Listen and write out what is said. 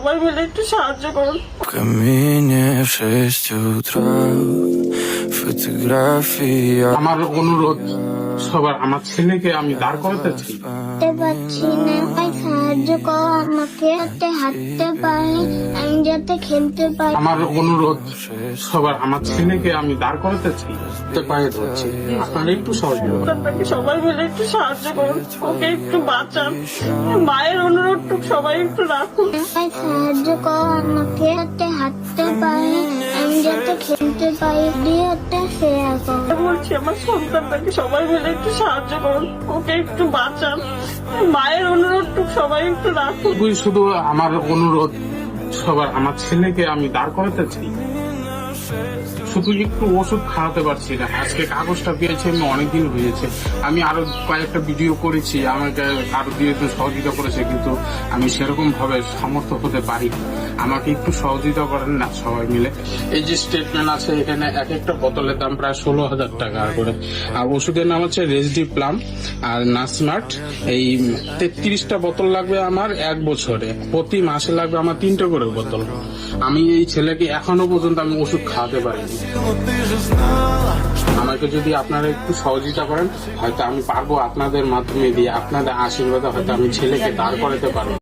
সবাই মিলে একটু সাহায্য করুন। Камине в 6 утра фотография. আমার অনুরোধ সবার, আমার ছেলেকে আমি দাঁড় করাতে চাই। হাঁটতে পারছি না, তাই সাহায্য করো আমাকে যাতে হাঁটতে পারি, আমি যাতে খেলতে পারি। আমার অনুরোধ সবার, আমার ছেলেকে আমি দাঁড় করাতে চাই। পায়ে ধরছি, আপনারা একটু সহযোগিতা করুন। আপনাকে সবাই মিলে একটু সাহায্য করুন, ওকে একটু বাঁচান। মায়ের অনুরোধটুকু সবাই একটু রাখুন। তাই সাহায্য করো আমাকে যাতে হাঁটতে পারি, আমি যাতে খেলতে পারি, ভিডিওটা শেয়ার করো। বলছি আমার সন্তানটাকে সবাই মিলে একটু সাহায্য করুন, ওকে একটু বাঁচান। মায়ের অনুরোধটুকু সবাই একটু রাখুন। শুধু আমার অনুরোধ সবার, আমার ছেলেকে আমি দাঁড় করাতে চাই। শুধু একটু ওষুধ খাওয়াতে পারছি না। আজকে কাগজটা পেয়েছি আমি অনেকদিন হয়েছে। আমি আরো কয়েকটা ভিডিও করেছি, আমাকে আরো দিয়ে একটু সহযোগিতা করেছে, কিন্তু আমি সেরকম ভাবে সামর্থ্য হতে পারি। আমাকে একটু সহযোগিতা করেন না সবাই মিলে। এই যে স্টেটমেন্ট আছে, এখানে এক একটা বোতলের দাম প্রায় 16,000 টাকা করে। আর ওষুধের নাম হচ্ছে রেসডি প্লাম আর নাসমার্ট। এই 33টা বোতল লাগবে আমার 1 বছরে। প্রতি মাসে লাগবে আমার 3টে করে বোতল। আমি এই ছেলেকে এখনো পর্যন্ত আমি ওষুধ খাওয়াতে পারিনি। আমাকে যদি আপনারা একটু সহযোগিতা করেন, হয়তো আমি পারবো আপনাদের মাধ্যমে দিয়ে, আপনাদের আশীর্বাদে হয়তো আমি ছেলেকে দাঁড় করাতে পারবো।